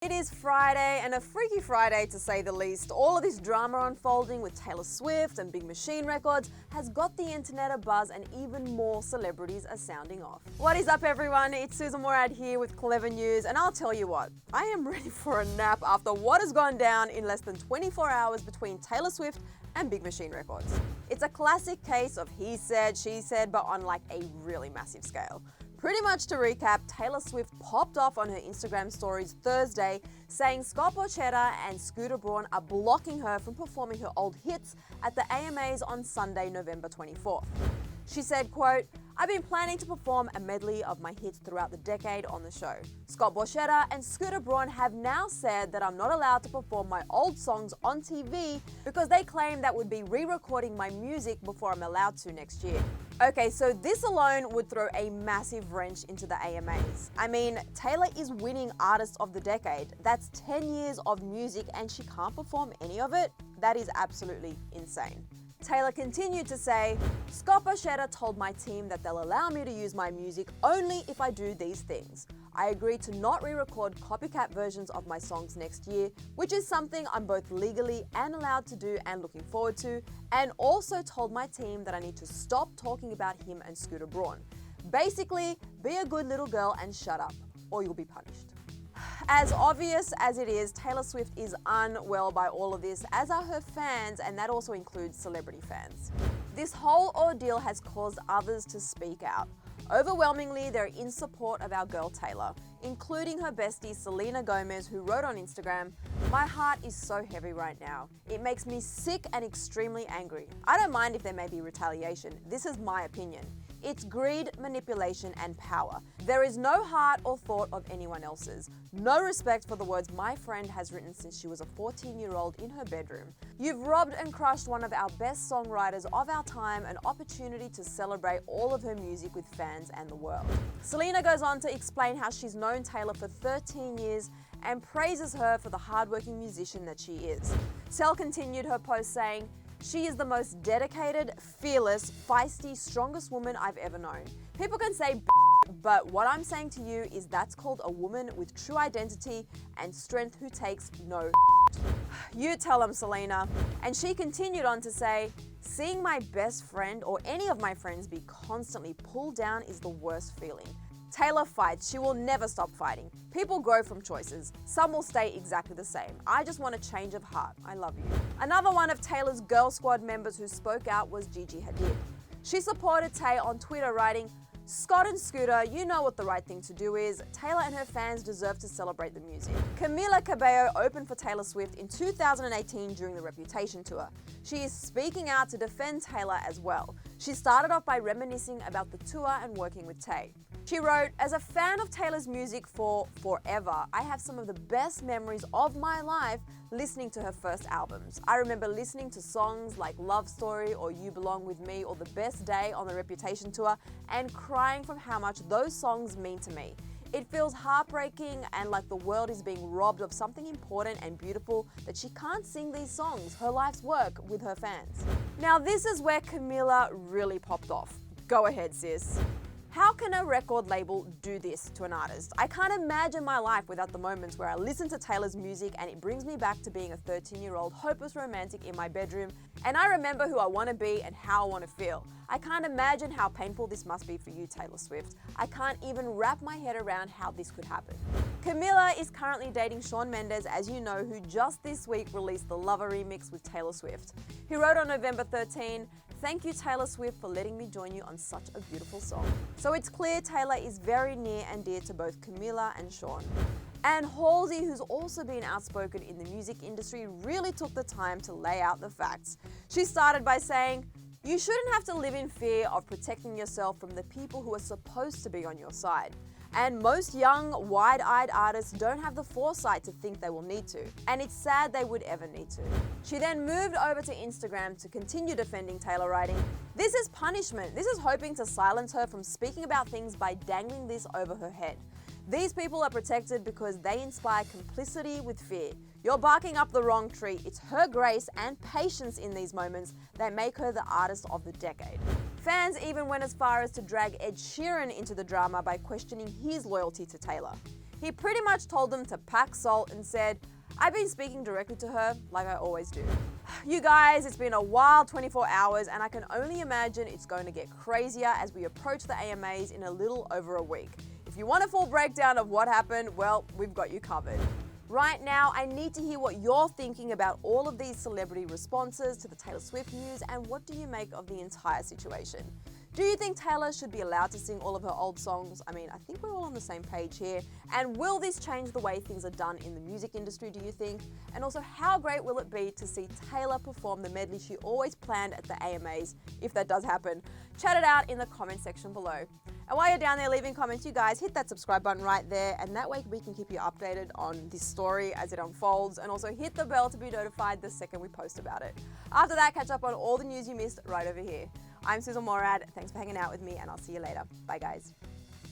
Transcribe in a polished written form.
It is Friday, and a freaky Friday to say the least. All of this drama unfolding with Taylor Swift and Big Machine Records has got the internet abuzz, and even more celebrities are sounding off. What is up, everyone? It's Sussan Mourad here with Clevver News, and I'll tell you what, I am ready for a nap after what has gone down in less than 24 hours between Taylor Swift and Big Machine Records. It's a classic case of he said, she said, but on like a really massive scale. Pretty much to recap, Taylor Swift popped off on her Instagram stories Thursday saying Scott Borchetta and Scooter Braun are blocking her from performing her old hits at the AMAs on Sunday, November 24th. She said, quote, "I've been planning to perform a medley of my hits throughout the decade on the show. Scott Borchetta and Scooter Braun have now said that I'm not allowed to perform my old songs on TV because they claim that would be re-recording my music before I'm allowed to next year." Okay, so this alone would throw a massive wrench into the AMAs. I mean, Taylor is winning Artist of the Decade. That's 10 years of music and she can't perform any of it? That is absolutely insane. Taylor continued to say, "Scott Borchetta told my team that they'll allow me to use my music only if I do these things. I agreed to not re-record copycat versions of my songs next year, which is something I'm both legally and allowed to do and looking forward to, and also told my team that I need to stop talking about him and Scooter Braun. Basically, be a good little girl and shut up, or you'll be punished." As obvious as it is, Taylor Swift is unwell by all of this, as are her fans, and that also includes celebrity fans. This whole ordeal has caused others to speak out. Overwhelmingly, they're in support of our girl Taylor, including her bestie Selena Gomez, who wrote on Instagram, "My heart is so heavy right now. It makes me sick and extremely angry. I don't mind if there may be retaliation. This is my opinion. It's greed, manipulation, and power. There is no heart or thought of anyone else's. No respect for the words my friend has written since she was a 14-year-old in her bedroom. You've robbed and crushed one of our best songwriters of our time, an opportunity to celebrate all of her music with fans and the world." Selena goes on to explain how she's known Taylor for 13 years and praises her for the hardworking musician that she is. Sel continued her post saying, "She is the most dedicated, fearless, feisty, strongest woman I've ever known. People can say but what I'm saying to you is that's called a woman with true identity and strength who takes no You tell them, Selena." And she continued on to say, "Seeing my best friend or any of my friends be constantly pulled down is the worst feeling. Taylor fights. She will never stop fighting. People grow from choices. Some will stay exactly the same. I just want a change of heart. I love you." Another one of Taylor's Girl Squad members who spoke out was Gigi Hadid. She supported Tay on Twitter, writing, "Scott and Scooter, you know what the right thing to do is. Taylor and her fans deserve to celebrate the music." Camila Cabello opened for Taylor Swift in 2018 during the Reputation tour. She is speaking out to defend Taylor as well. She started off by reminiscing about the tour and working with Tay. She wrote, "As a fan of Taylor's music for forever, I have some of the best memories of my life listening to her first albums. I remember listening to songs like Love Story or You Belong With Me or The Best Day on the Reputation tour and crying from how much those songs mean to me. It feels heartbreaking and like the world is being robbed of something important and beautiful that she can't sing these songs, her life's work, with her fans." Now this is where Camila really popped off. Go ahead, sis. How can a record label do this to an artist? I can't imagine my life without the moments where I listen to Taylor's music and it brings me back to being a 13-year-old hopeless romantic in my bedroom, and I remember who I want to be and how I want to feel. I can't imagine how painful this must be for you, Taylor Swift. I can't even wrap my head around how this could happen." Camila is currently dating Shawn Mendes, as you know, who just this week released the Lover remix with Taylor Swift. He wrote on November 13, "Thank you, Taylor Swift, for letting me join you on such a beautiful song." So it's clear Taylor is very near and dear to both Camila and Shawn. And Halsey, who's also been outspoken in the music industry, really took the time to lay out the facts. She started by saying, "You shouldn't have to live in fear of protecting yourself from the people who are supposed to be on your side. And most young, wide-eyed artists don't have the foresight to think they will need to. And it's sad they would ever need to." She then moved over to Instagram to continue defending Taylor, writing, "This is punishment. This is hoping to silence her from speaking about things by dangling this over her head. These people are protected because they inspire complicity with fear. You're barking up the wrong tree. It's her grace and patience in these moments that make her the artist of the decade." Fans even went as far as to drag Ed Sheeran into the drama by questioning his loyalty to Taylor. He pretty much told them to pack salt and said, "I've been speaking directly to her like I always do." You guys, it's been a wild 24 hours and I can only imagine it's going to get crazier as we approach the AMAs in a little over a week. If you want a full breakdown of what happened, well, we've got you covered. Right now, I need to hear what you're thinking about all of these celebrity responses to the Taylor Swift news, and what do you make of the entire situation? Do you think Taylor should be allowed to sing all of her old songs? I mean, I think we're all on the same page here. And will this change the way things are done in the music industry, do you think? And also, how great will it be to see Taylor perform the medley she always planned at the AMAs, if that does happen? Chat it out in the comment section below. And while you're down there leaving comments, you guys hit that subscribe button right there, and that way we can keep you updated on this story as it unfolds, and also hit the bell to be notified the second we post about it. After that, catch up on all the news you missed right over here. I'm Sussan Mourad, thanks for hanging out with me, and I'll see you later. Bye guys.